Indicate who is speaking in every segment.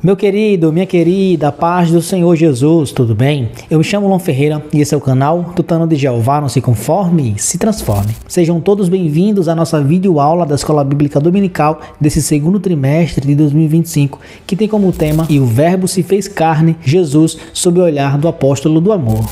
Speaker 1: Meu querido, minha querida, paz do Senhor Jesus, tudo bem? Eu me chamo Lon Ferreira e esse é o canal Tutano de Jeová, não se conforme, se transforme. Sejam todos bem-vindos à nossa videoaula da Escola Bíblica Dominical desse segundo trimestre de 2025, que tem como tema "E o Verbo se fez carne, Jesus, sob o olhar do apóstolo do amor".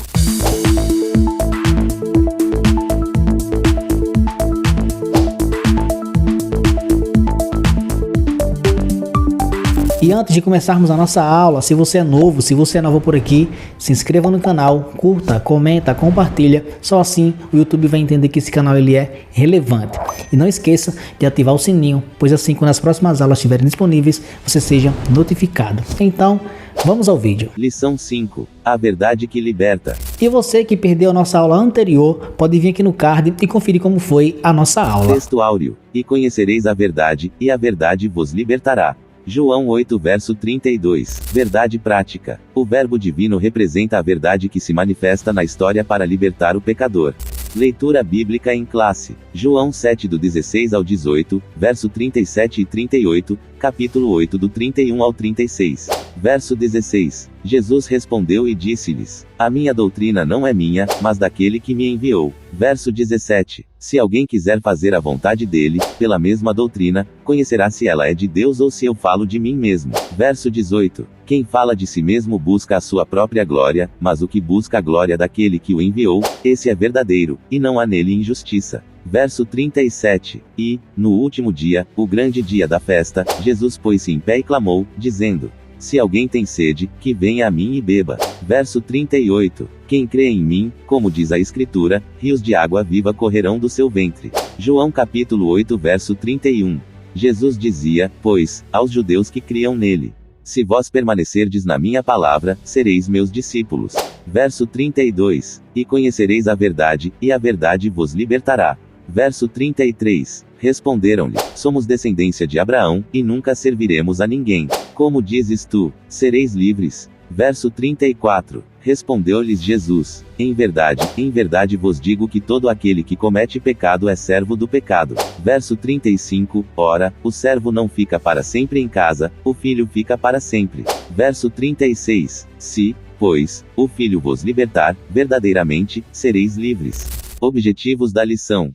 Speaker 1: E antes de começarmos a nossa aula, se você é novo por aqui, se inscreva no canal, curta, comenta, compartilha, só assim o YouTube vai entender que esse canal ele é relevante. E não esqueça de ativar o sininho, pois assim quando as próximas aulas estiverem disponíveis, você seja notificado. Então, vamos ao vídeo.
Speaker 2: Lição 5. A verdade que liberta.
Speaker 1: E você que perdeu a nossa aula anterior, pode vir aqui no card e conferir como foi a nossa aula.
Speaker 2: Texto áureo. E conhecereis a verdade, e a verdade vos libertará. João 8 verso 32. Verdade prática. O verbo divino representa a verdade que se manifesta na história para libertar o pecador. Leitura bíblica em classe. João 7 do 16 ao 18, verso 37 e 38, capítulo 8 do 31 ao 36. Verso 16. Jesus respondeu e disse-lhes: A minha doutrina não é minha, mas daquele que me enviou. Verso 17. Se alguém quiser fazer a vontade dele, pela mesma doutrina, conhecerá se ela é de Deus ou se eu falo de mim mesmo. Verso 18. Quem fala de si mesmo busca a sua própria glória, mas o que busca a glória daquele que o enviou, esse é verdadeiro, e não há nele injustiça. Verso 37. E, no último dia, o grande dia da festa, Jesus pôs-se em pé e clamou, dizendo: Se alguém tem sede, que venha a mim e beba. Verso 38. Quem crê em mim, como diz a Escritura, rios de água viva correrão do seu ventre. João capítulo 8 verso 31. Jesus dizia, pois, aos judeus que criam nele: Se vós permanecerdes na minha palavra, sereis meus discípulos. Verso 32. E conhecereis a verdade, e a verdade vos libertará. Verso 33. Responderam-lhe: Somos descendência de Abraão, e nunca serviremos a ninguém. Como dizes tu, sereis livres? Verso 34. Respondeu-lhes Jesus: em verdade vos digo que todo aquele que comete pecado é servo do pecado. Verso 35. Ora, o servo não fica para sempre em casa, o filho fica para sempre. Verso 36. Se, pois, o filho vos libertar, verdadeiramente, sereis livres. Objetivos da lição.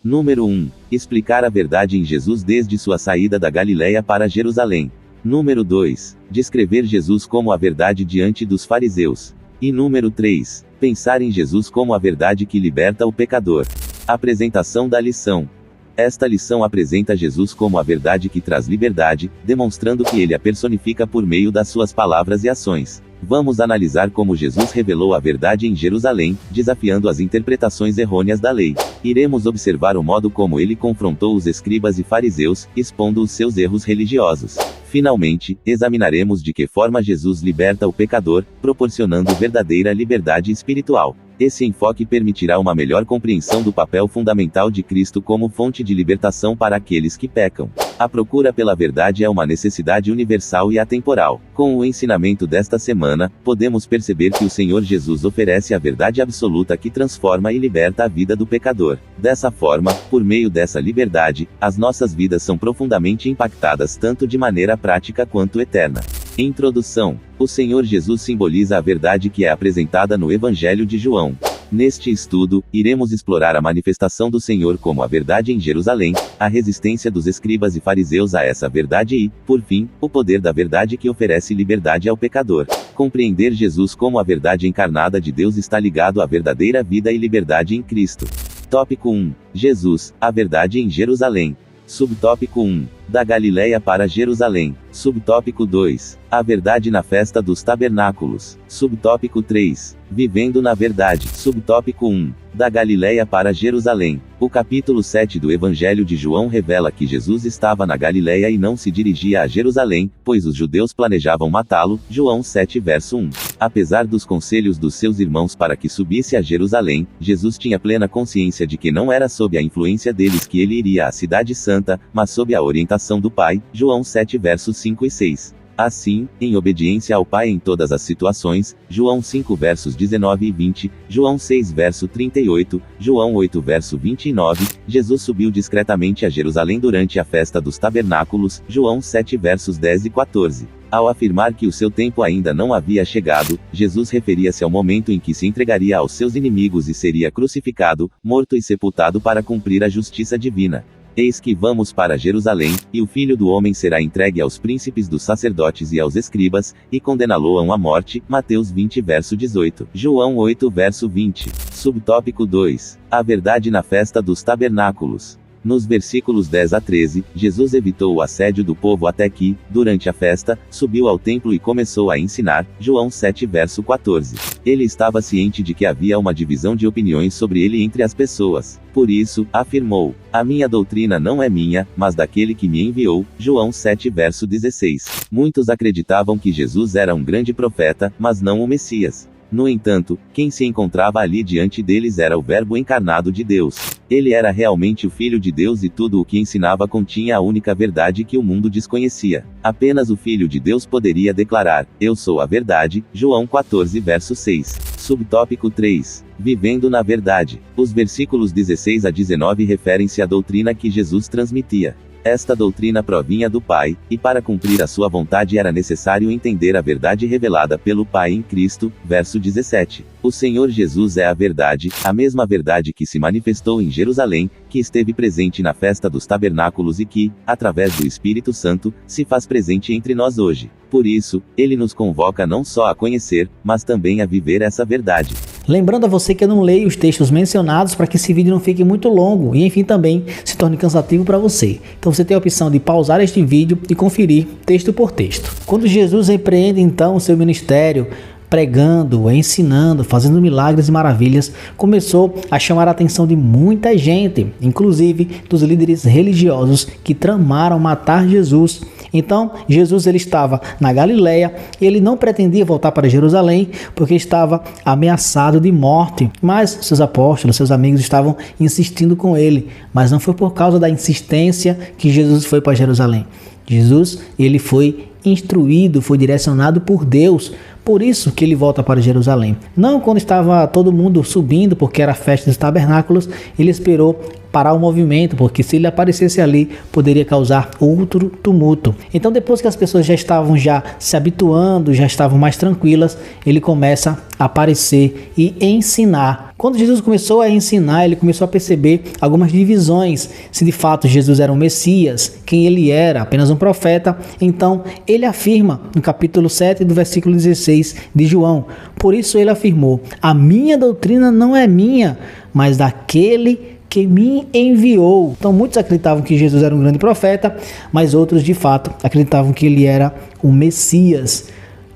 Speaker 2: Número 1. Explicar a verdade em Jesus desde sua saída da Galileia para Jerusalém. Número 2. Descrever Jesus como a verdade diante dos fariseus. E número 3. Pensar em Jesus como a verdade que liberta o pecador. Apresentação da lição. Esta lição apresenta Jesus como a verdade que traz liberdade, demonstrando que ele a personifica por meio das suas palavras e ações. Vamos analisar como Jesus revelou a verdade em Jerusalém, desafiando as interpretações errôneas da lei. Iremos observar o modo como ele confrontou os escribas e fariseus, expondo os seus erros religiosos. Finalmente, examinaremos de que forma Jesus liberta o pecador, proporcionando verdadeira liberdade espiritual. Esse enfoque permitirá uma melhor compreensão do papel fundamental de Cristo como fonte de libertação para aqueles que pecam. A procura pela verdade é uma necessidade universal e atemporal. Com o ensinamento desta semana, podemos perceber que o Senhor Jesus oferece a verdade absoluta que transforma e liberta a vida do pecador. Dessa forma, por meio dessa liberdade, as nossas vidas são profundamente impactadas tanto de maneira prática quanto eterna. Introdução. O Senhor Jesus simboliza a verdade que é apresentada no Evangelho de João. Neste estudo, iremos explorar a manifestação do Senhor como a verdade em Jerusalém, a resistência dos escribas e fariseus a essa verdade e, por fim, o poder da verdade que oferece liberdade ao pecador. Compreender Jesus como a verdade encarnada de Deus está ligado à verdadeira vida e liberdade em Cristo. Tópico 1. Jesus, a verdade em Jerusalém. Subtópico 1. Da Galileia para Jerusalém. Subtópico 2. A verdade na festa dos tabernáculos. Subtópico 3. Vivendo na verdade. Subtópico 1. Da Galileia para Jerusalém. O capítulo 7 do Evangelho de João revela que Jesus estava na Galileia e não se dirigia a Jerusalém, pois os judeus planejavam matá-lo. João 7 verso 1. Apesar dos conselhos dos seus irmãos para que subisse a Jerusalém, Jesus tinha plena consciência de que não era sob a influência deles que ele iria à Cidade Santa, mas sob a orientação do Pai. João 7 versos 5 e 6. Assim, em obediência ao Pai em todas as situações, João 5 versos 19 e 20, João 6 verso 38, João 8 verso 29, Jesus subiu discretamente a Jerusalém durante a festa dos tabernáculos, João 7 versos 10 e 14. Ao afirmar que o seu tempo ainda não havia chegado, Jesus referia-se ao momento em que se entregaria aos seus inimigos e seria crucificado, morto e sepultado para cumprir a justiça divina. Eis que vamos para Jerusalém, e o Filho do Homem será entregue aos príncipes dos sacerdotes e aos escribas, e condená-lo-ão à morte. Mateus 20 verso 18. João 8 verso 20. Subtópico 2. A verdade na festa dos tabernáculos. Nos versículos 10 a 13, Jesus evitou o assédio do povo até que, durante a festa, subiu ao templo e começou a ensinar. João 7 verso 14. Ele estava ciente de que havia uma divisão de opiniões sobre ele entre as pessoas. Por isso, afirmou: "A minha doutrina não é minha, mas daquele que me enviou." João 7 verso 16. Muitos acreditavam que Jesus era um grande profeta, mas não o Messias. No entanto, quem se encontrava ali diante deles era o Verbo encarnado de Deus. Ele era realmente o Filho de Deus e tudo o que ensinava continha a única verdade que o mundo desconhecia. Apenas o Filho de Deus poderia declarar: "Eu sou a verdade." João 14 verso 6. Subtópico 3. Vivendo na verdade. Os versículos 16 a 19 referem-se à doutrina que Jesus transmitia. Esta doutrina provinha do Pai, e para cumprir a sua vontade era necessário entender a verdade revelada pelo Pai em Cristo. Verso 17. O Senhor Jesus é a verdade, a mesma verdade que se manifestou em Jerusalém, que esteve presente na festa dos tabernáculos e que, através do Espírito Santo, se faz presente entre nós hoje. Por isso, ele nos convoca não só a conhecer, mas também a viver essa verdade.
Speaker 1: Lembrando a você que eu não leio os textos mencionados para que esse vídeo não fique muito longo e enfim também se torne cansativo para você. Então você tem a opção de pausar este vídeo e conferir texto por texto. Quando Jesus repreende então o seu ministério, pregando, ensinando, fazendo milagres e maravilhas, começou a chamar a atenção de muita gente, inclusive dos líderes religiosos que tramaram matar Jesus. Então, Jesus ele estava na Galileia e ele não pretendia voltar para Jerusalém porque estava ameaçado de morte. Mas seus apóstolos, seus amigos estavam insistindo com ele. Mas não foi por causa da insistência que Jesus foi para Jerusalém. Jesus ele foi instruído, foi direcionado por Deus. Por isso que ele volta para Jerusalém. Não quando estava todo mundo subindo, porque era a festa dos tabernáculos, ele esperou parar o movimento, porque se ele aparecesse ali, poderia causar outro tumulto. Então depois que as pessoas já estavam se habituando, já estavam mais tranquilas, ele começa a aparecer e ensinar. Quando Jesus começou a ensinar, ele começou a perceber algumas divisões, se de fato Jesus era um Messias, quem ele era, apenas um profeta. Então ele afirma no capítulo 7 do versículo 16 de João: "Por isso ele afirmou: a minha doutrina não é minha, mas daquele que me enviou." Então muitos acreditavam que Jesus era um grande profeta, mas outros de fato acreditavam que ele era o Messias.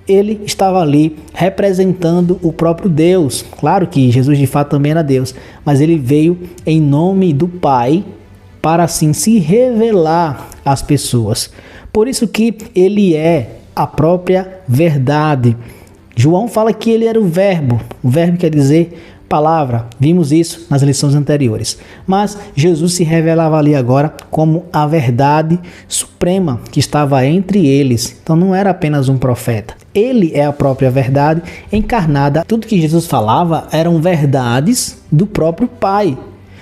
Speaker 1: Ele estava ali representando o próprio Deus. Claro que Jesus de fato também era Deus, mas ele veio em nome do Pai para assim se revelar às pessoas. Por isso que ele é a própria verdade. João fala que ele era o verbo quer dizer palavra. Vimos isso nas lições anteriores. Mas Jesus se revelava ali agora como a verdade suprema que estava entre eles. Então não era apenas um profeta. Ele é a própria verdade encarnada. Tudo que Jesus falava eram verdades do próprio Pai.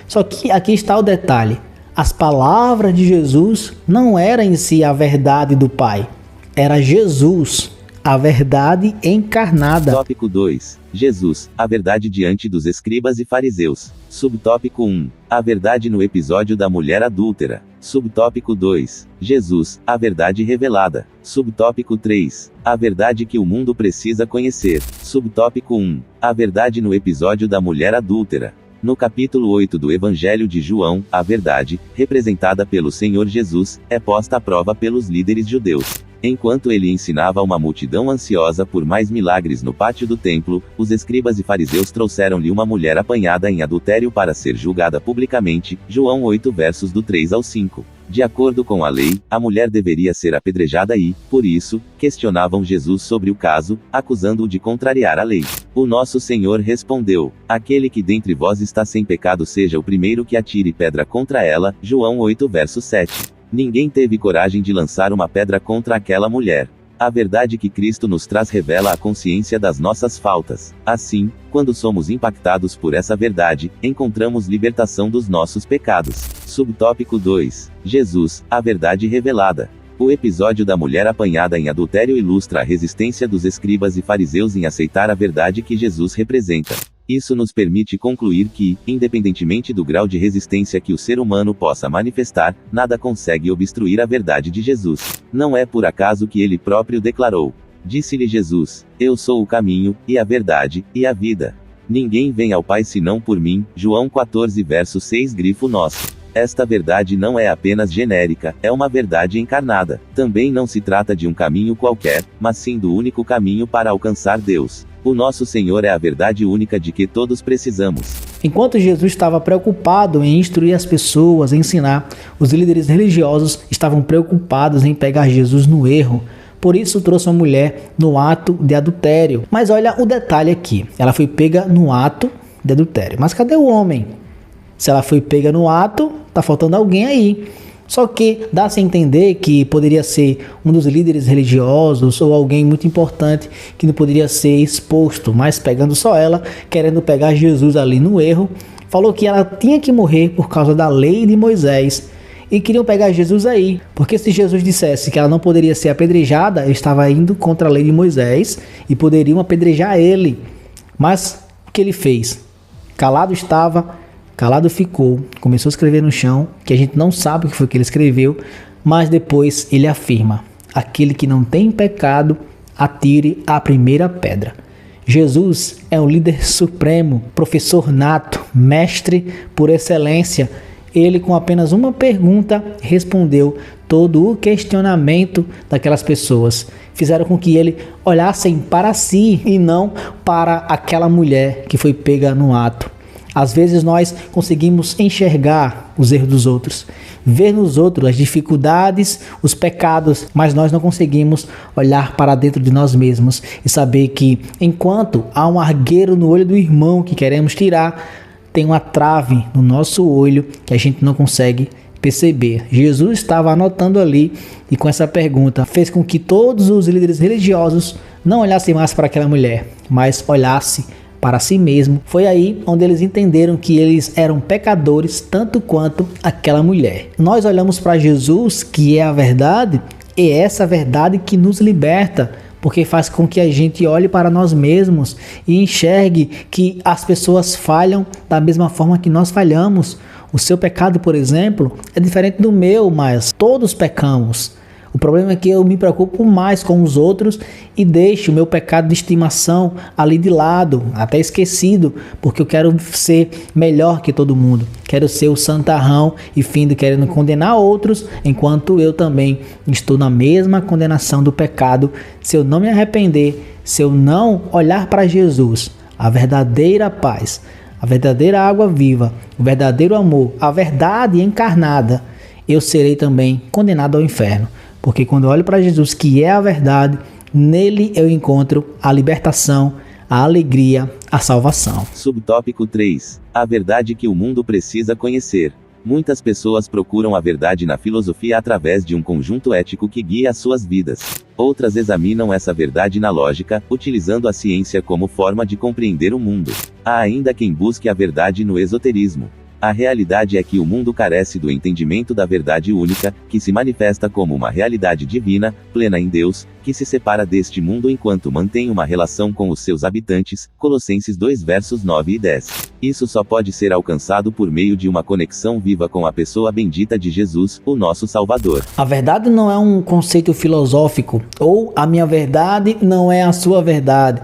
Speaker 1: Só que aqui está o detalhe. As palavras de Jesus não eram em si a verdade do Pai. Era Jesus, a verdade encarnada.
Speaker 2: Tópico 2. Jesus, a verdade diante dos escribas e fariseus. Subtópico 1. A verdade no episódio da mulher adúltera. Subtópico 2. Jesus, a verdade revelada. Subtópico 3. A verdade que o mundo precisa conhecer. Subtópico 1. A verdade no episódio da mulher adúltera. No capítulo 8 do Evangelho de João, a verdade, representada pelo Senhor Jesus, é posta à prova pelos líderes judeus. Enquanto ele ensinava uma multidão ansiosa por mais milagres no pátio do templo, os escribas e fariseus trouxeram-lhe uma mulher apanhada em adultério para ser julgada publicamente. João 8 versos do 3 ao 5. De acordo com a lei, a mulher deveria ser apedrejada e, por isso, questionavam Jesus sobre o caso, acusando-o de contrariar a lei. O nosso Senhor respondeu: "Aquele que dentre vós está sem pecado seja o primeiro que atire pedra contra ela." João 8 verso 7. Ninguém teve coragem de lançar uma pedra contra aquela mulher. A verdade que Cristo nos traz revela a consciência das nossas faltas. Assim, quando somos impactados por essa verdade, encontramos libertação dos nossos pecados. Subtópico 2. Jesus, a verdade revelada. O episódio da mulher apanhada em adultério ilustra a resistência dos escribas e fariseus em aceitar a verdade que Jesus representa. Isso nos permite concluir que, independentemente do grau de resistência que o ser humano possa manifestar, nada consegue obstruir a verdade de Jesus. Não é por acaso que ele próprio declarou: disse-lhe Jesus: eu sou o caminho, e a verdade, e a vida. Ninguém vem ao Pai senão por mim. João 14 verso 6 grifo nosso. Esta verdade não é apenas genérica, é uma verdade encarnada. Também não se trata de um caminho qualquer, mas sim do único caminho para alcançar Deus. O nosso Senhor é a verdade única de que todos precisamos.
Speaker 1: Enquanto Jesus estava preocupado em instruir as pessoas, ensinar, os líderes religiosos estavam preocupados em pegar Jesus no erro. Por isso trouxe uma mulher no ato de adultério. Mas olha o detalhe aqui. Ela foi pega no ato de adultério. Mas cadê o homem? Se ela foi pega no ato, tá faltando alguém aí. Só que dá-se a entender que poderia ser um dos líderes religiosos ou alguém muito importante que não poderia ser exposto, mas pegando só ela, querendo pegar Jesus ali no erro, falou que ela tinha que morrer por causa da lei de Moisés. E queriam pegar Jesus aí, porque se Jesus dissesse que ela não poderia ser apedrejada, ele estava indo contra a lei de Moisés e poderiam apedrejar ele. Mas o que ele fez? Calado estava, calado ficou, começou a escrever no chão, que a gente não sabe o que foi que ele escreveu, mas depois ele afirma: aquele que não tem pecado, atire a primeira pedra. Jesus é o líder supremo, professor nato, mestre por excelência. Ele, com apenas uma pergunta, respondeu todo o questionamento daquelas pessoas. Fizeram com que ele olhassem para si e não para aquela mulher que foi pega no ato. Às vezes nós conseguimos enxergar os erros dos outros, ver nos outros as dificuldades, os pecados, mas nós não conseguimos olhar para dentro de nós mesmos e saber que enquanto há um argueiro no olho do irmão que queremos tirar, tem uma trave no nosso olho que a gente não consegue perceber. Jesus estava anotando ali e com essa pergunta fez com que todos os líderes religiosos não olhassem mais para aquela mulher, mas olhassem para si mesmo. Foi aí onde eles entenderam que eles eram pecadores tanto quanto aquela mulher. Nós olhamos para Jesus, que é a verdade, e é essa verdade que nos liberta, porque faz com que a gente olhe para nós mesmos e enxergue que as pessoas falham da mesma forma que nós falhamos. O seu pecado, por exemplo, é diferente do meu, mas todos pecamos. O problema é que eu me preocupo mais com os outros e deixo o meu pecado de estimação ali de lado, até esquecido, porque eu quero ser melhor que todo mundo. Quero ser o santarrão e findo querendo condenar outros, enquanto eu também estou na mesma condenação do pecado. Se eu não me arrepender, se eu não olhar para Jesus, a verdadeira paz, a verdadeira água viva, o verdadeiro amor, a verdade encarnada, eu serei também condenado ao inferno. Porque quando eu olho para Jesus, que é a verdade, nele eu encontro a libertação, a alegria, a salvação.
Speaker 2: Subtópico 3. A verdade que o mundo precisa conhecer. Muitas pessoas procuram a verdade na filosofia através de um conjunto ético que guia as suas vidas. Outras examinam essa verdade na lógica, utilizando a ciência como forma de compreender o mundo. Há ainda quem busque a verdade no esoterismo. A realidade é que o mundo carece do entendimento da verdade única, que se manifesta como uma realidade divina, plena em Deus, que se separa deste mundo enquanto mantém uma relação com os seus habitantes. Colossenses 2 versos 9 e 10. Isso só pode ser alcançado por meio de uma conexão viva com a pessoa bendita de Jesus, o nosso Salvador.
Speaker 1: A verdade não é um conceito filosófico, ou a minha verdade não é a sua verdade.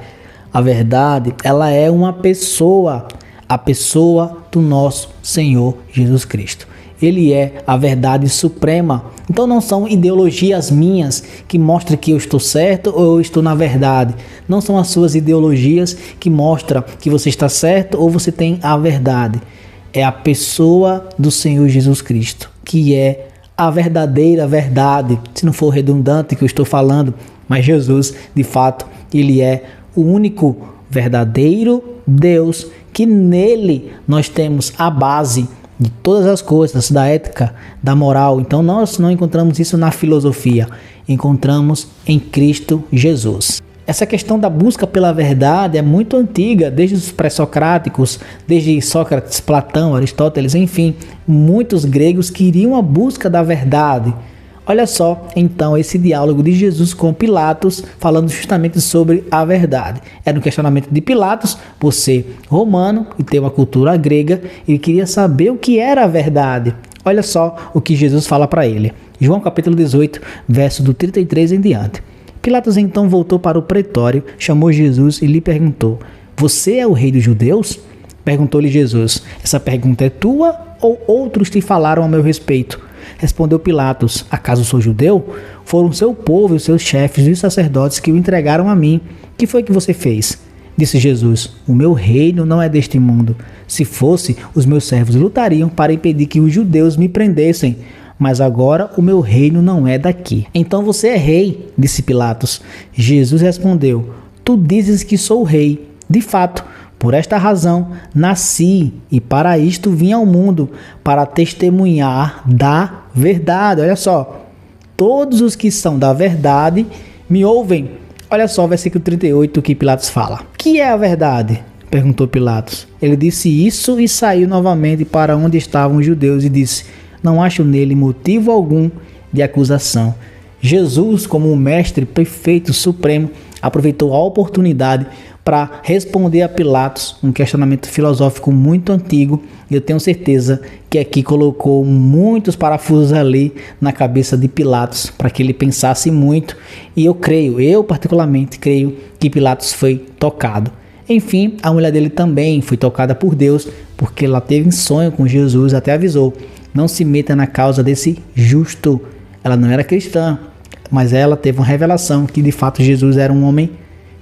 Speaker 1: A verdade, ela é uma pessoa. A pessoa do nosso Senhor Jesus Cristo. Ele é a verdade suprema. Então não são ideologias minhas que mostram que eu estou certo ou eu estou na verdade. Não são as suas ideologias que mostram que você está certo ou você tem a verdade. É a pessoa do Senhor Jesus Cristo, que é a verdadeira verdade. Se não for redundante que eu estou falando, mas Jesus, de fato, ele é o único verdadeiro Deus, que nele nós temos a base de todas as coisas, da ética, da moral. Então nós não encontramos isso na filosofia, encontramos em Cristo Jesus. Essa questão da busca pela verdade é muito antiga, desde os pré-socráticos, desde Sócrates, Platão, Aristóteles, enfim, muitos gregos queriam a busca da verdade. Olha só, então, esse diálogo de Jesus com Pilatos, falando justamente sobre a verdade. Era um questionamento de Pilatos, por ser romano e ter uma cultura grega, ele queria saber o que era a verdade. Olha só o que Jesus fala para ele. João capítulo 18, verso do 33 em diante. Pilatos então voltou para o pretório, chamou Jesus e lhe perguntou: "Você é o rei dos judeus?" Perguntou-lhe Jesus: "Essa pergunta é tua ou outros te falaram a meu respeito?" Respondeu Pilatos: "Acaso sou judeu? Foram seu povo e os seus chefes e os sacerdotes que o entregaram a mim. Que foi que você fez?" Disse Jesus: "O meu reino não é deste mundo. Se fosse, os meus servos lutariam para impedir que os judeus me prendessem. Mas agora o meu reino não é daqui." "Então você é rei?" disse Pilatos. Jesus respondeu: "Tu dizes que sou rei. De fato, por esta razão nasci e para isto vim ao mundo, para testemunhar da verdade." Olha só, todos os que são da verdade me ouvem. Olha só o versículo 38 que Pilatos fala. "Que é a verdade?" perguntou Pilatos. Ele disse isso e saiu novamente para onde estavam os judeus e disse: "Não acho nele motivo algum de acusação." Jesus, como um mestre perfeito, supremo, aproveitou a oportunidade para responder a Pilatos um questionamento filosófico muito antigo, e eu tenho certeza que aqui colocou muitos parafusos ali na cabeça de Pilatos para que ele pensasse muito, e eu particularmente creio que Pilatos foi tocado. Enfim, a mulher dele também foi tocada por Deus, porque ela teve um sonho com Jesus, até avisou: "Não se meta na causa desse justo." Ela não era cristã, mas ela teve uma revelação que de fato Jesus era um homem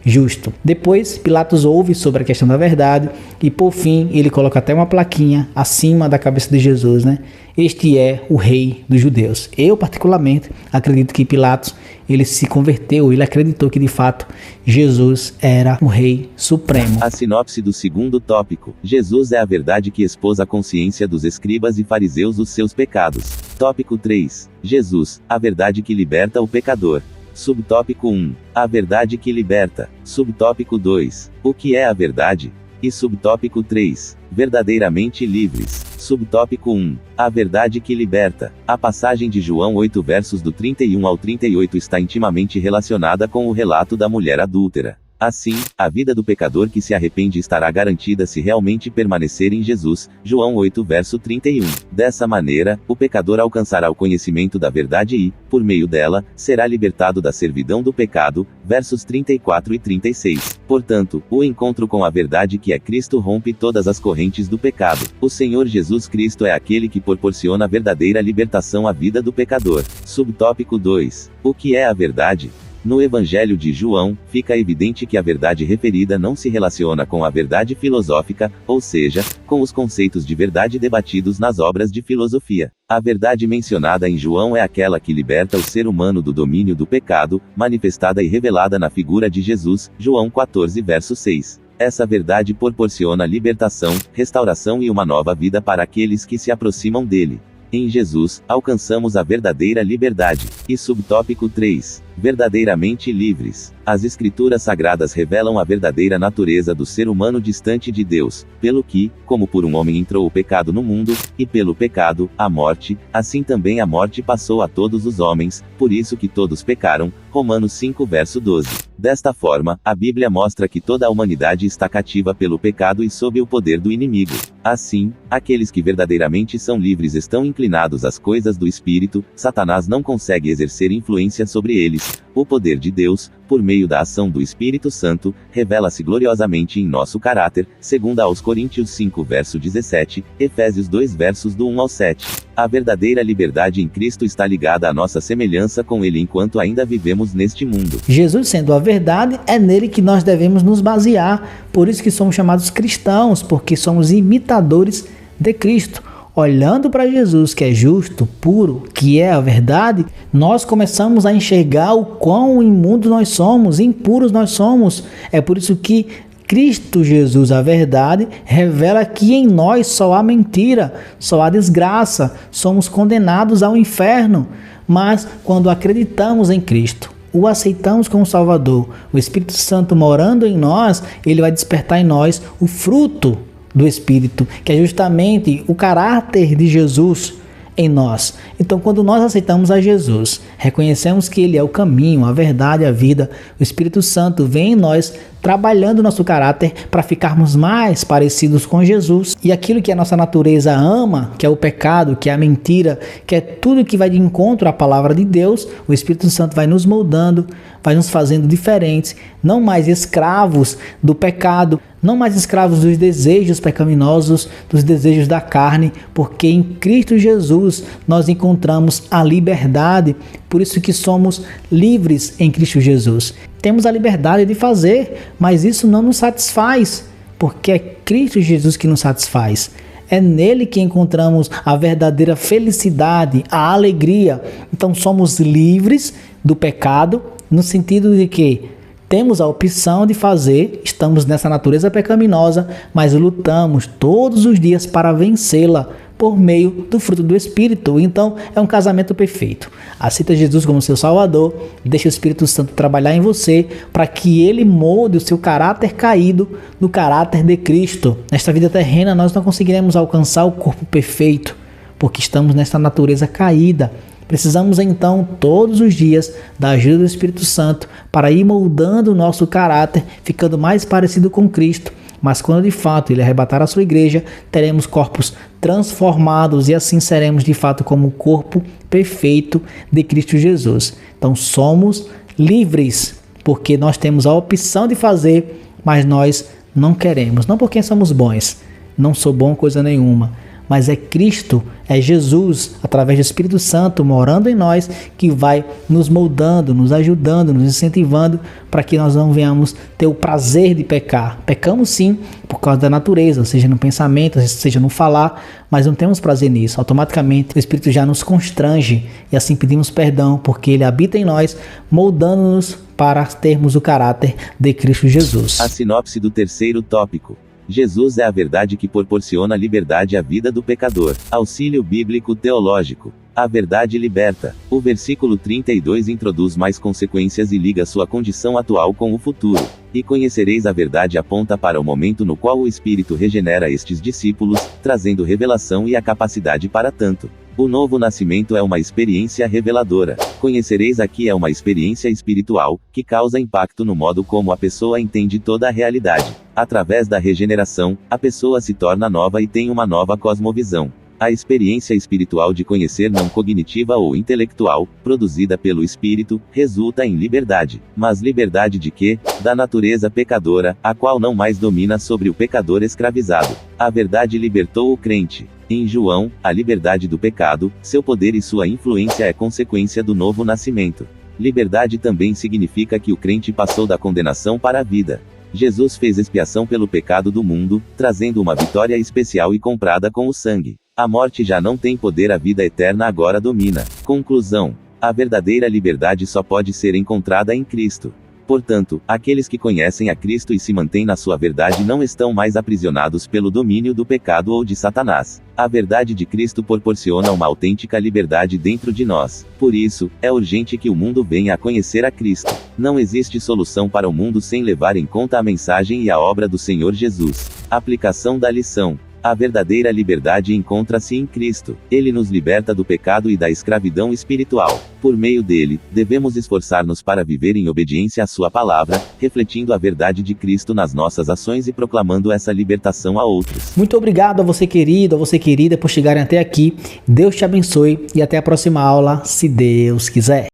Speaker 1: justo. Depois, Pilatos ouve sobre a questão da verdade e, por fim, ele coloca até uma plaquinha acima da cabeça de Jesus, né? "Este é o rei dos judeus." Eu, particularmente, acredito que Pilatos, ele se converteu, ele acreditou que, de fato, Jesus era o rei supremo.
Speaker 2: A sinopse do segundo tópico. Jesus é a verdade que expôs a consciência dos escribas e fariseus dos seus pecados. Tópico 3. Jesus, a verdade que liberta o pecador. Subtópico 1. A verdade que liberta. Subtópico 2. O que é a verdade? E subtópico 3. Verdadeiramente livres. Subtópico 1. A verdade que liberta. A passagem de João 8 versos do 31 ao 38 está intimamente relacionada com o relato da mulher adúltera. Assim, a vida do pecador que se arrepende estará garantida se realmente permanecer em Jesus. João 8 verso 31. Dessa maneira, o pecador alcançará o conhecimento da verdade e, por meio dela, será libertado da servidão do pecado. Versos 34 e 36. Portanto, o encontro com a verdade que é Cristo rompe todas as correntes do pecado. O Senhor Jesus Cristo é aquele que proporciona a verdadeira libertação à vida do pecador. Subtópico 2. O que é a verdade? No Evangelho de João, fica evidente que a verdade referida não se relaciona com a verdade filosófica, ou seja, com os conceitos de verdade debatidos nas obras de filosofia. A verdade mencionada em João é aquela que liberta o ser humano do domínio do pecado, manifestada e revelada na figura de Jesus, João 14 verso 6. Essa verdade proporciona libertação, restauração e uma nova vida para aqueles que se aproximam dele. Em Jesus, alcançamos a verdadeira liberdade. E subtópico 3. Verdadeiramente livres. As Escrituras Sagradas revelam a verdadeira natureza do ser humano distante de Deus, pelo que, como por um homem entrou o pecado no mundo, e pelo pecado, a morte, assim também a morte passou a todos os homens, por isso que todos pecaram. Romanos 5 verso 12. Desta forma, a Bíblia mostra que toda a humanidade está cativa pelo pecado e sob o poder do inimigo. Assim, aqueles que verdadeiramente são livres estão inclinados às coisas do Espírito. Satanás não consegue exercer influência sobre eles. O poder de Deus, por meio da ação do Espírito Santo, revela-se gloriosamente em nosso caráter, segundo aos Coríntios 5 verso 17, Efésios 2 versos do 1 ao 7. A verdadeira liberdade em Cristo está ligada à nossa semelhança com Ele enquanto ainda vivemos neste mundo.
Speaker 1: Jesus sendo a verdade, é nele que nós devemos nos basear, por isso que somos chamados cristãos, porque somos imitadores de Cristo. Olhando para Jesus, que é justo, puro, que é a verdade, nós começamos a enxergar o quão imundos nós somos, impuros nós somos. É por isso que Cristo Jesus, a verdade, revela que em nós só há mentira, só há desgraça, somos condenados ao inferno. mas quando acreditamos em Cristo, o aceitamos como Salvador, o Espírito Santo morando em nós, ele vai despertar em nós o fruto do Espírito, que é justamente o caráter de Jesus em nós. Então, quando nós aceitamos a Jesus, reconhecemos que Ele é o caminho, a verdade, a vida, o Espírito Santo vem em nós trabalhando o nosso caráter para ficarmos mais parecidos com Jesus. E aquilo que a nossa natureza ama, que é o pecado, que é a mentira, que é tudo que vai de encontro à palavra de Deus, o Espírito Santo vai nos moldando, vai nos fazendo diferentes, não mais escravos do pecado, não mais escravos dos desejos pecaminosos, dos desejos da carne, porque em Cristo Jesus nós encontramos a liberdade, por isso que somos livres em Cristo Jesus. Temos a liberdade de fazer, mas isso não nos satisfaz, porque é Cristo Jesus que nos satisfaz. É nele que encontramos a verdadeira felicidade, a alegria. Então somos livres do pecado, no sentido de que temos a opção de fazer, estamos nessa natureza pecaminosa, mas lutamos todos os dias para vencê-la por meio do fruto do Espírito. Então é um casamento perfeito. Aceita Jesus como seu Salvador, deixa o Espírito Santo trabalhar em você para que ele molde o seu caráter caído no caráter de Cristo. Nesta vida terrena nós não conseguiremos alcançar o corpo perfeito, porque estamos nesta natureza caída. Precisamos então todos os dias da ajuda do Espírito Santo para ir moldando o nosso caráter, ficando mais parecido com Cristo. Mas quando de fato ele arrebatar a sua igreja, teremos corpos transformados e assim seremos de fato como o corpo perfeito de Cristo Jesus. Então somos livres, porque nós temos a opção de fazer, mas nós não queremos. Não porque somos bons, não sou bom coisa nenhuma, mas é Cristo, é Jesus, através do Espírito Santo morando em nós, que vai nos moldando, nos ajudando, nos incentivando para que nós não venhamos ter o prazer de pecar. Pecamos sim, por causa da natureza, seja no pensamento, seja no falar, mas não temos prazer nisso. Automaticamente o Espírito já nos constrange e assim pedimos perdão, porque Ele habita em nós, moldando-nos para termos o caráter de Cristo Jesus.
Speaker 2: A sinopse do terceiro tópico. Jesus é a verdade que proporciona liberdade à vida do pecador. Auxílio bíblico teológico. A verdade liberta. O versículo 32 introduz mais consequências e liga sua condição atual com o futuro. E conhecereis a verdade aponta para o momento no qual o Espírito regenera estes discípulos, trazendo revelação e a capacidade para tanto. O novo nascimento é uma experiência reveladora. Conhecereis aqui é uma experiência espiritual, que causa impacto no modo como a pessoa entende toda a realidade. Através da regeneração, a pessoa se torna nova e tem uma nova cosmovisão. A experiência espiritual de conhecer não cognitiva ou intelectual, produzida pelo Espírito, resulta em liberdade. Mas liberdade de quê? Da natureza pecadora, a qual não mais domina sobre o pecador escravizado. A verdade libertou o crente. Em João, a liberdade do pecado, seu poder e sua influência é consequência do novo nascimento. Liberdade também significa que o crente passou da condenação para a vida. Jesus fez expiação pelo pecado do mundo, trazendo uma vitória especial e comprada com o sangue. A morte já não tem poder, a vida eterna agora domina. Conclusão: a verdadeira liberdade só pode ser encontrada em Cristo. Portanto, aqueles que conhecem a Cristo e se mantêm na sua verdade não estão mais aprisionados pelo domínio do pecado ou de Satanás. A verdade de Cristo proporciona uma autêntica liberdade dentro de nós. Por isso, é urgente que o mundo venha a conhecer a Cristo. Não existe solução para o mundo sem levar em conta a mensagem e a obra do Senhor Jesus. Aplicação da lição. A verdadeira liberdade encontra-se em Cristo. Ele nos liberta do pecado e da escravidão espiritual. Por meio dele, devemos esforçar-nos para viver em obediência à sua palavra, refletindo a verdade de Cristo nas nossas ações e proclamando essa libertação a outros.
Speaker 1: Muito obrigado a você, querido, a você, querida, por chegarem até aqui. Deus te abençoe e até a próxima aula, se Deus quiser.